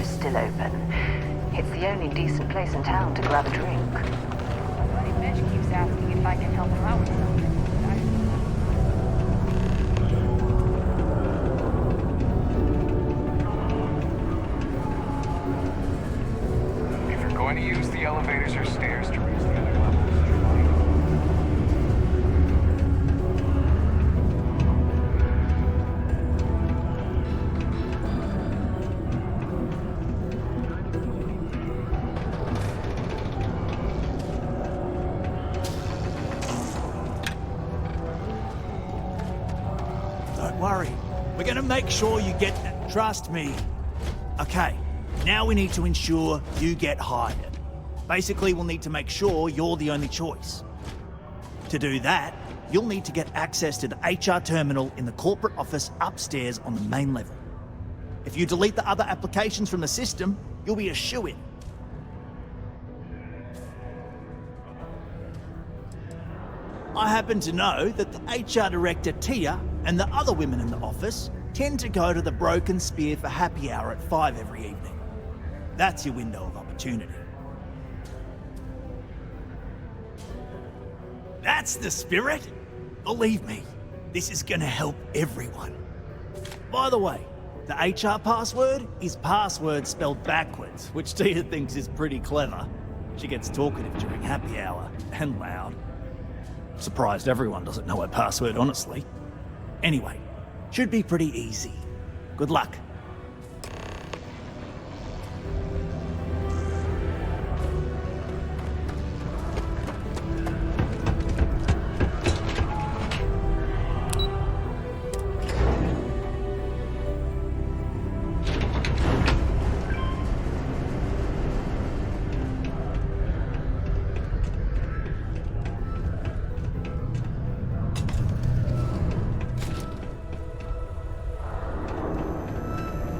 Still open. It's the only decent place in town to grab a drink. Bloody bitch keeps asking if I can help her out with something. If you're going to use the elevators or stairs to reach the other levels, you're fine. Worry. We're gonna make sure you get that. Trust me. Okay, now we need to ensure you get hired. Basically, we'll need to make sure you're the only choice. To do that, you'll need to get access to the HR terminal in the corporate office upstairs on the main level. If you delete the other applications from the system, you'll be a shoo-in. I happen to know that the HR director, Tia, and the other women in the office tend to go to the Broken Spear for happy hour at 5 every evening. That's your window of opportunity. That's the spirit! Believe me, this is gonna help everyone. By the way, the HR password is password spelled backwards, which Tia thinks is pretty clever. She gets talkative during happy hour, and loud. Surprised everyone doesn't know her password, honestly. Anyway, should be pretty easy. Good luck.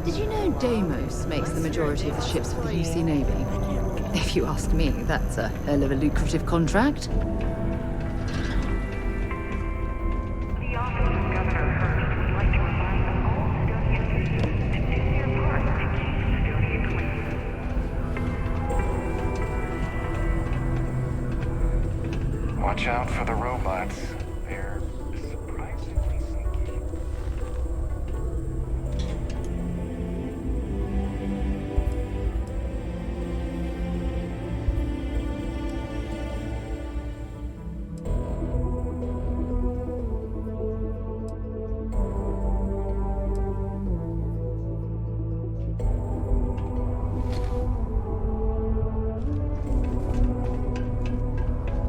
Did you know Deimos makes the majority of the ships for the UC Navy? If you ask me, that's a hell of a lucrative contract. The office of Governor Hurst would like to remind all civilian citizens to do their part to keep civilian clean. Watch out for the robots. They're surprisingly sneaky.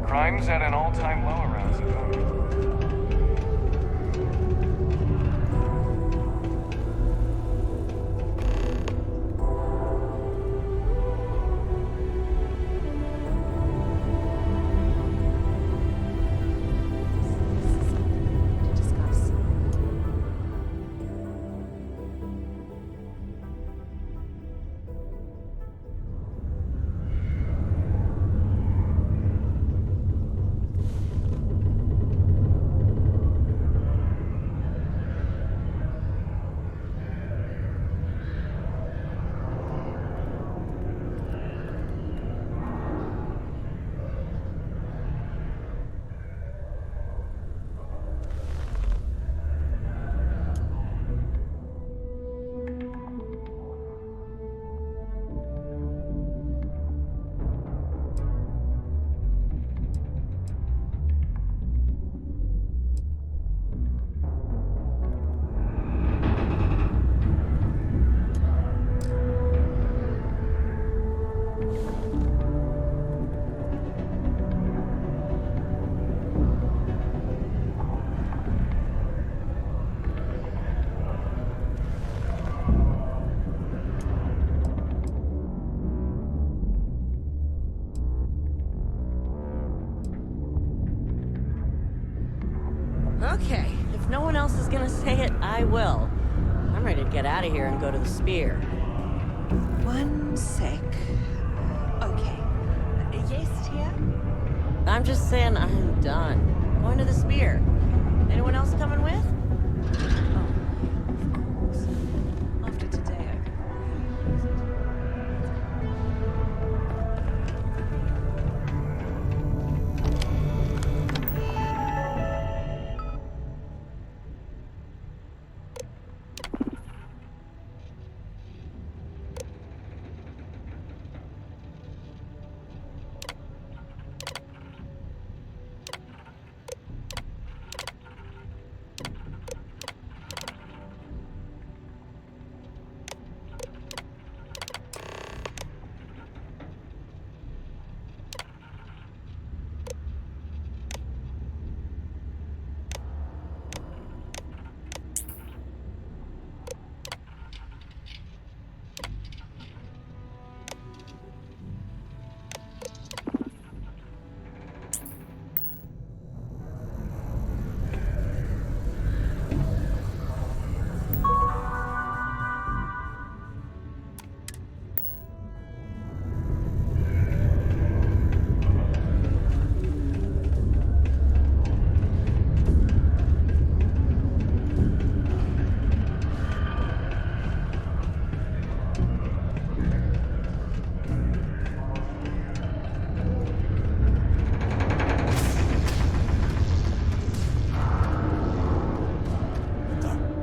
Crime's at an all-time low around Savannah. Okay, if no one else is gonna say it, I will. I'm ready to get out of here and go to the Spear. One sec. Okay. Yes, Tia? I'm just saying I'm done. Going to the Spear. Anyone else coming with? Oh, of course. After today, I could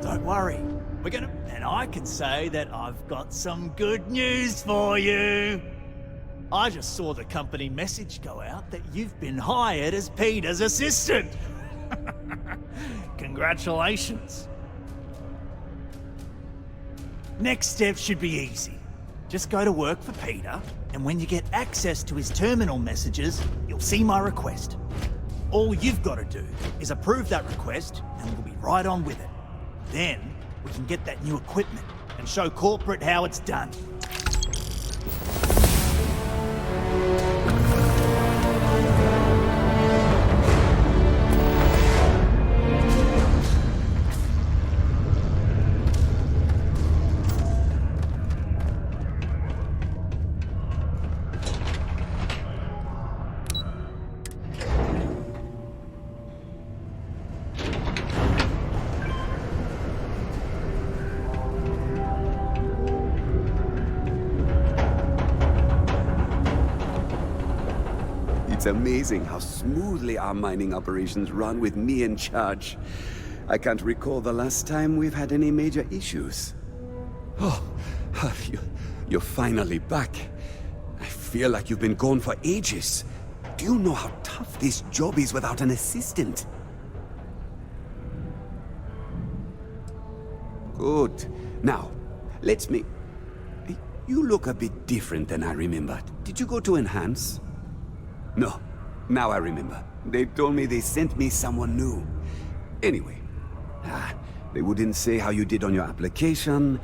Don't worry. We're gonna... And I can say that I've got some good news for you. I just saw the company message go out that you've been hired as Peter's assistant. Congratulations. Next step should be easy. Just go to work for Peter, and when you get access to his terminal messages, you'll see my request. All you've got to do is approve that request, and we'll be right on with it. Then, we can get that new equipment and show corporate how it's done. It's amazing how smoothly our mining operations run with me in charge. I can't recall the last time we've had any major issues. Oh, you're finally back. I feel like you've been gone for ages. Do you know how tough this job is without an assistant? Good. Now, let's make... You look a bit different than I remembered. Did you go to Enhance? No. Now I remember. They told me they sent me someone new. Anyway, they wouldn't say how you did on your application,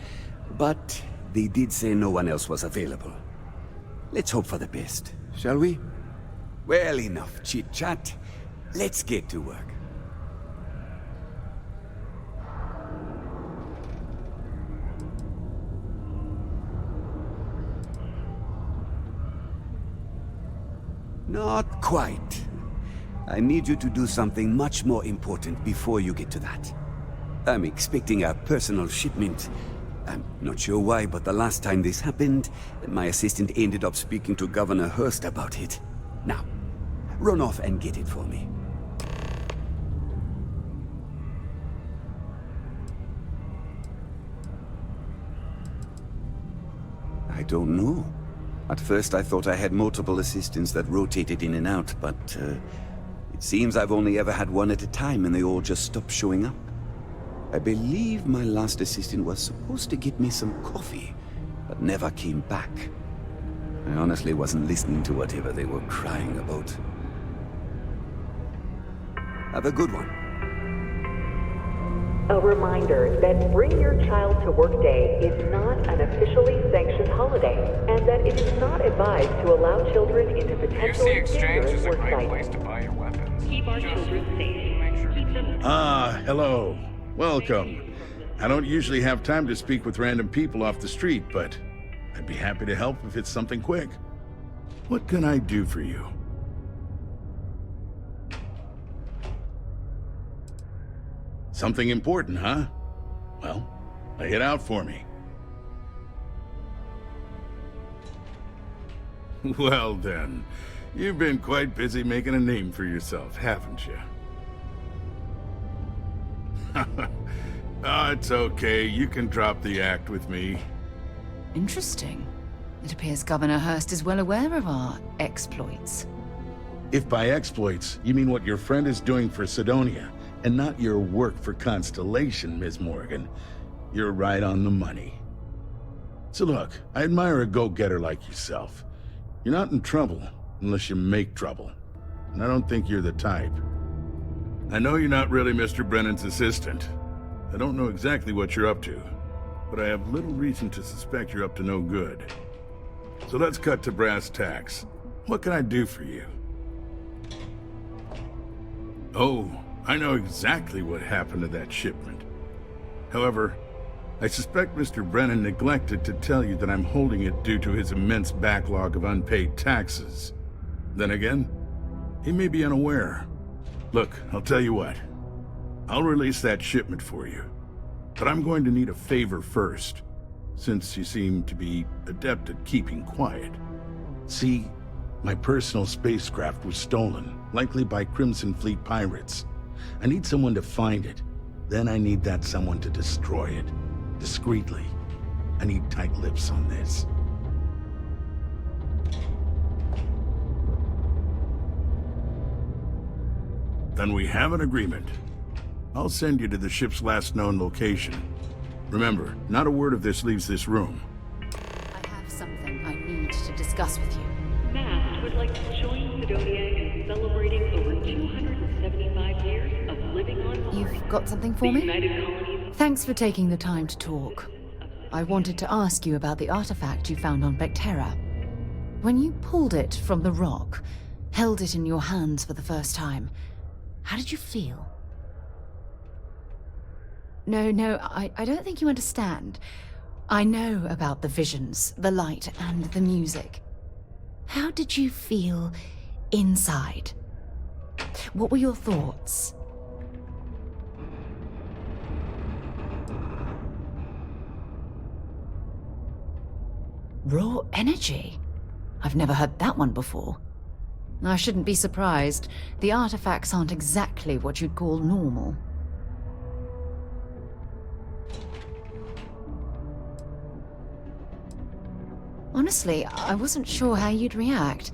but they did say no one else was available. Let's hope for the best, shall we? Well, enough chit-chat. Let's get to work. Not quite. I need you to do something much more important before you get to that. I'm expecting a personal shipment. I'm not sure why, but the last time this happened, my assistant ended up speaking to Governor Hurst about it. Now, run off and get it for me. I don't know. At first I thought I had multiple assistants that rotated in and out, but it seems I've only ever had one at a time and they all just stopped showing up. I believe my last assistant was supposed to get me some coffee, but never came back. I honestly wasn't listening to whatever they were crying about. Have a good one. A reminder that Bring Your Child to Work Day is not an officially sanctioned holiday, and that it is not advised to allow children into potentially UC Exchange dangerous is a work great sites. place to buy your weapons. Keep our Just children safe. make sure to Keep Ah, hello. Welcome. I don't usually have time to speak with random people off the street, but I'd be happy to help if it's something quick. What can I do for you? Something important, huh? Well, lay it out for me. Well then, you've been quite busy making a name for yourself, haven't you? Oh, it's okay. You can drop the act with me. Interesting. It appears Governor Hurst is well aware of our exploits. If by exploits, you mean what your friend is doing for Sidonia, and not your work for Constellation, Ms. Morgan, you're right on the money. So look, I admire a go-getter like yourself. You're not in trouble unless you make trouble. And I don't think you're the type. I know you're not really Mr. Brennan's assistant. I don't know exactly what you're up to, but I have little reason to suspect you're up to no good. So let's cut to brass tacks. What can I do for you? Oh, I know exactly what happened to that shipment. However, I suspect Mr. Brennan neglected to tell you that I'm holding it due to his immense backlog of unpaid taxes. Then again, he may be unaware. Look, I'll tell you what. I'll release that shipment for you. But I'm going to need a favor first, since you seem to be adept at keeping quiet. See, my personal spacecraft was stolen, likely by Crimson Fleet pirates. I need someone to find it. Then I need that someone to destroy it. Discreetly. I need tight lips on this. Then we have an agreement. I'll send you to the ship's last known location. Remember, not a word of this leaves this room. I have something I need to discuss with you. Mast would like to join Sidonia in celebrating over 275 years of living on Mars. You've got something for The me? United Colonies. Thanks for taking the time to talk. I wanted to ask you about the artifact you found on Vectera. When you pulled it from the rock, held it in your hands for the first time, how did you feel? No, I don't think you understand. I know about the visions, the light, and the music. How did you feel inside? What were your thoughts? Raw energy? I've never heard that one before. I shouldn't be surprised. The artifacts aren't exactly what you'd call normal. Honestly, I wasn't sure how you'd react.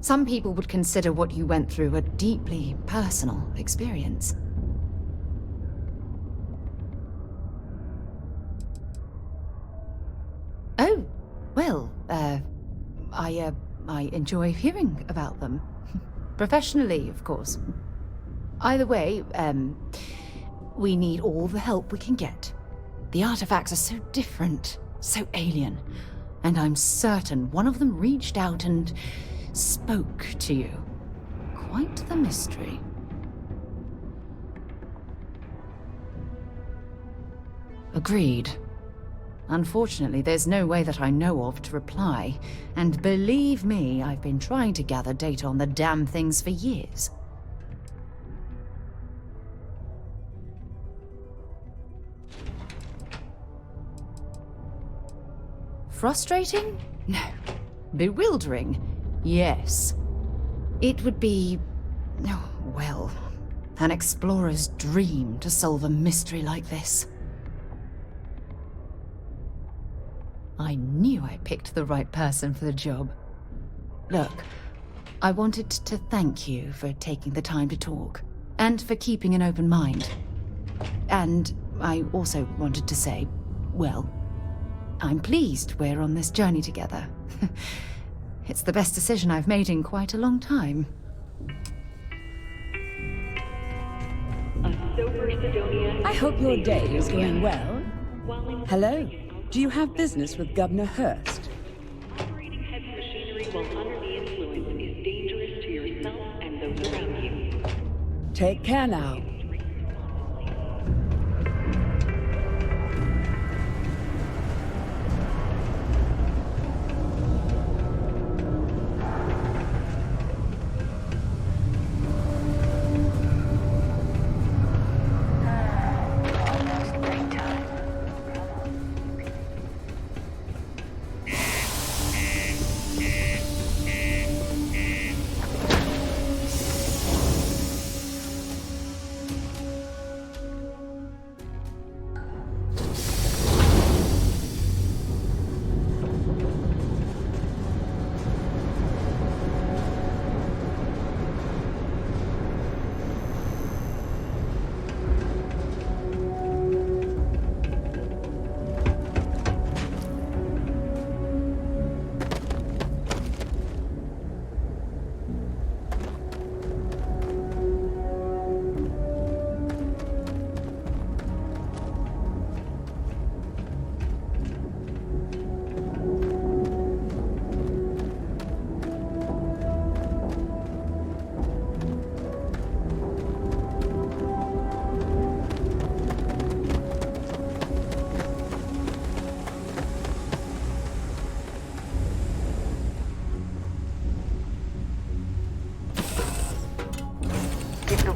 Some people would consider what you went through a deeply personal experience. Oh, well, I enjoy hearing about them. Professionally, of course. Either way, we need all the help we can get. The artifacts are so different, so alien, and I'm certain one of them reached out and spoke to you. Quite the mystery. Agreed. Unfortunately, there's no way that I know of to reply, and believe me, I've been trying to gather data on the damn things for years. Frustrating? No. Bewildering? Yes. It would be, oh, well, an explorer's dream to solve a mystery like this. I knew I picked the right person for the job. Look, I wanted to thank you for taking the time to talk, and for keeping an open mind. And I also wanted to say, well, I'm pleased we're on this journey together. It's the best decision I've made in quite a long time. A sober Sidonia. I hope your day is going well. While in Hello. Do you have business with Governor Hurst? operating heavy machinery while under the influence is dangerous to yourself and those around you. Take care now.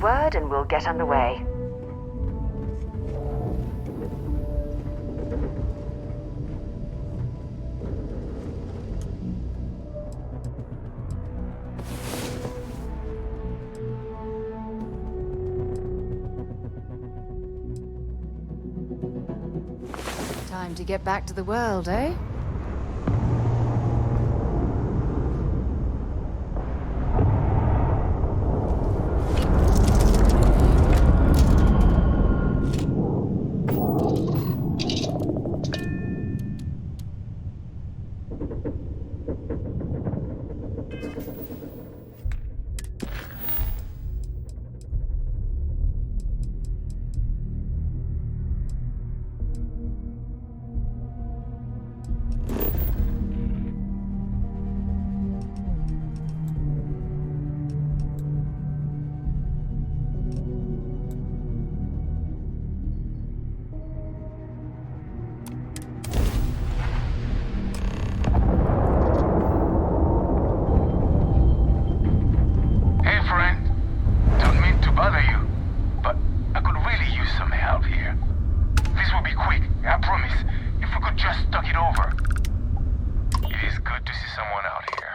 word and we'll get underway. Time to get back to the world, eh? Hey, friend. Don't mean to bother you, but I could really use some help here. This will be quick, I promise. If we could just talk it over. It is good to see someone out here.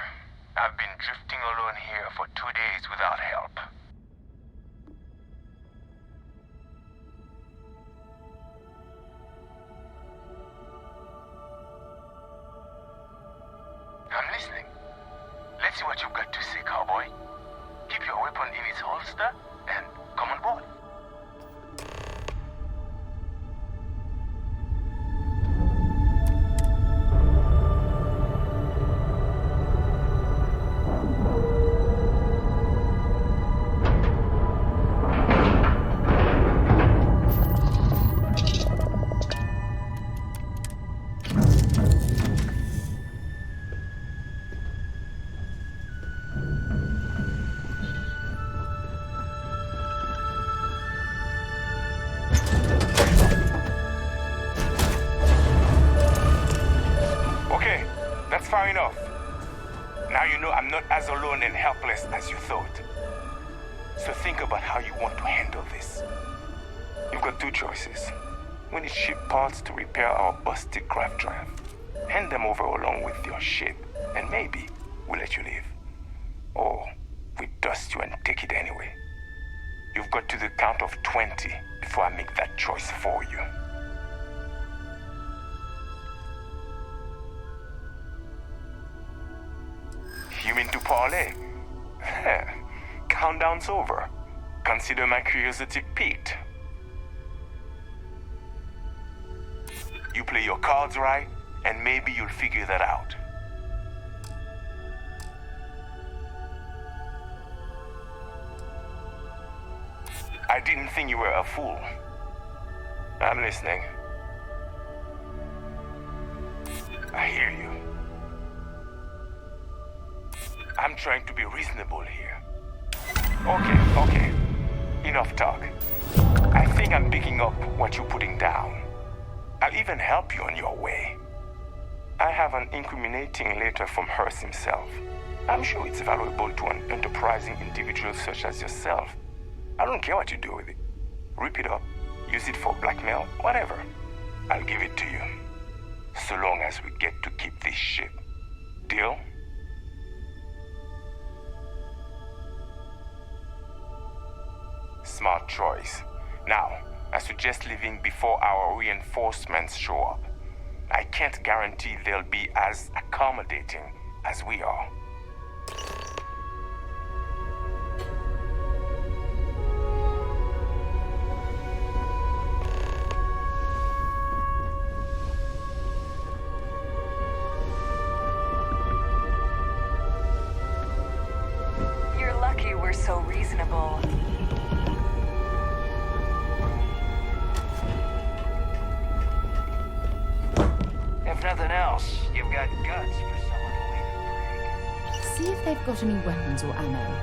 I've been drifting alone here for 2 days without help. I'm listening. Let's see what you've got to say, cowboy. Keep your weapon in its holster and come on board. Okay, that's far enough. Now you know I'm not as alone and helpless as you thought. So think about how you want to handle this. You've got 2 choices. We need ship parts to repair our busted craft drive. Hand them over along with your ship, and maybe we'll let you live. Or we dust you and take it anyway. You've got to the count of 20 before I make that choice for you. You mean to parlay? Countdown's over. Consider my curiosity piqued. You play your cards right, and maybe you'll figure that out. I didn't think you were a fool. I'm listening. I hear you. I'm trying to be reasonable here. Okay. Enough talk. I think I'm picking up what you're putting down. I'll even help you on your way. I have an incriminating letter from Hearst himself. I'm sure it's valuable to an enterprising individual such as yourself. I don't care what you do with it. Rip it up, use it for blackmail, whatever. I'll give it to you. So long as we get to keep this ship. Deal? Smart choice. Now, I suggest leaving before our reinforcements show up. I can't guarantee they'll be as accommodating as we are. You're lucky we're so reasonable. If nothing else, you've got guts for someone to wait a break. See if they've got any weapons or ammo.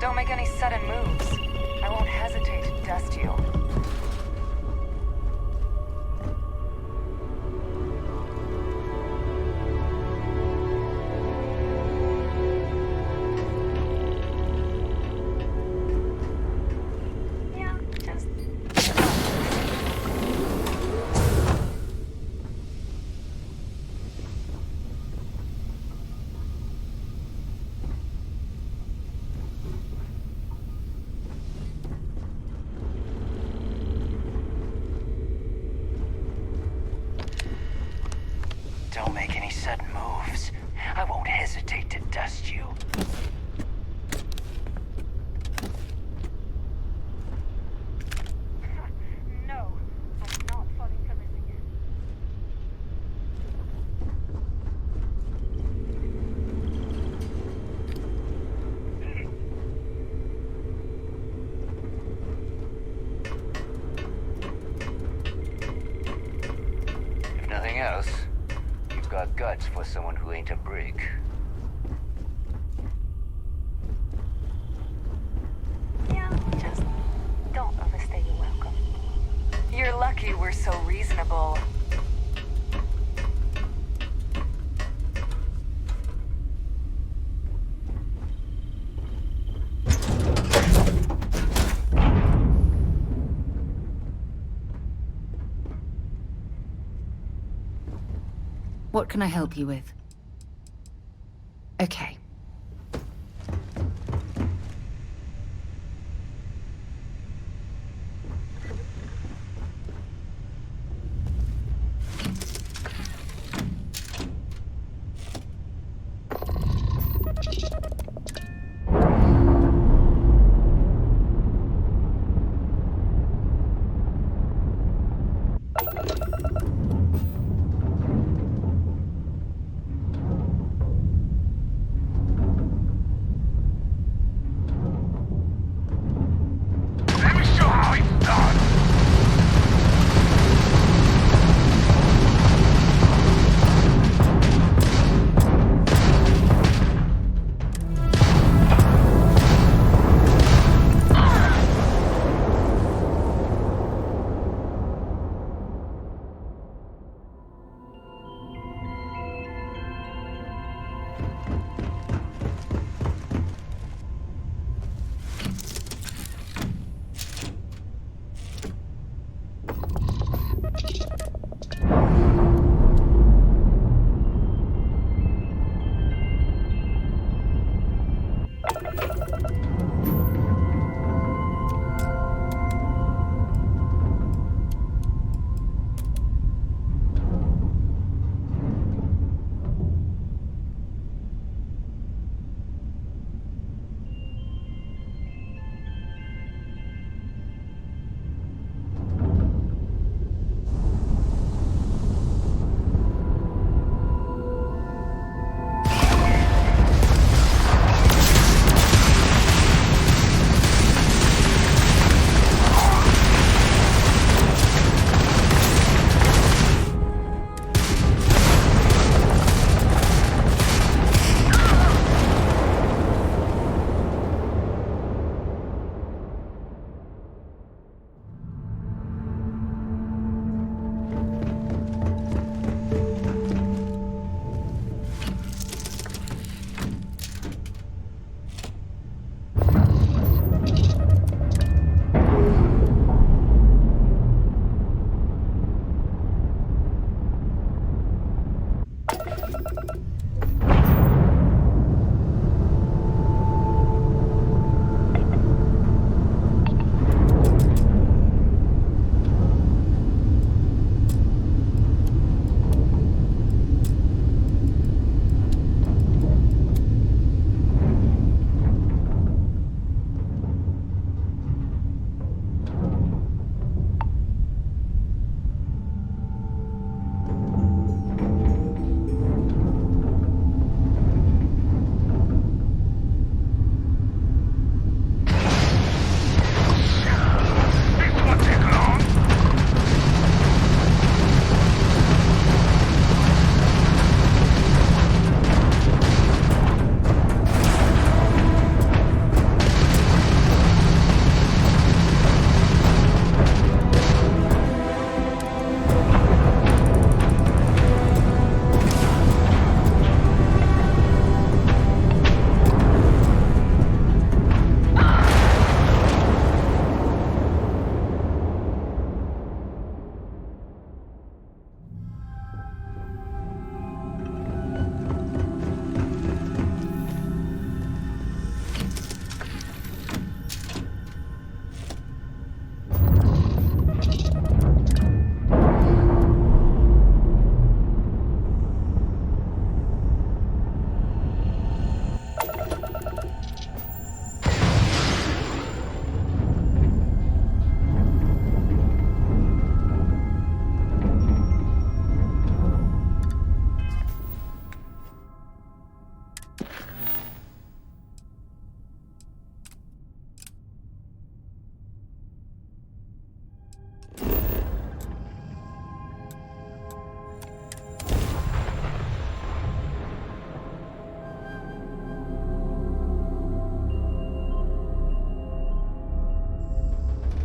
Don't make any sudden moves. I won't hesitate to dust you. Yeah, just... Don't make any sudden moves. I won't hesitate to dust you. No, I'm not falling for this again. If nothing else, you've got guts for someone who ain't a brig. Yeah, just don't overstay your welcome. You're lucky we're so reasonable. What can I help you with? Okay.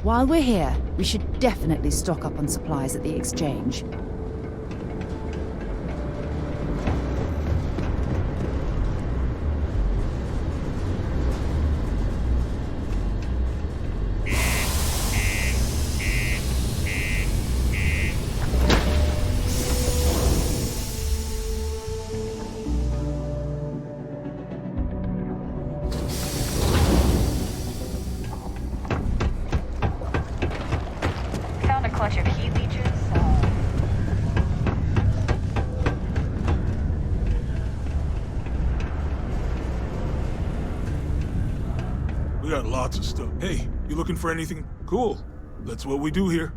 While we're here, we should definitely stock up on supplies at the exchange. Found a clutch of heat leeches. We got lots of stuff. Hey, you looking for anything? Cool. That's what we do here.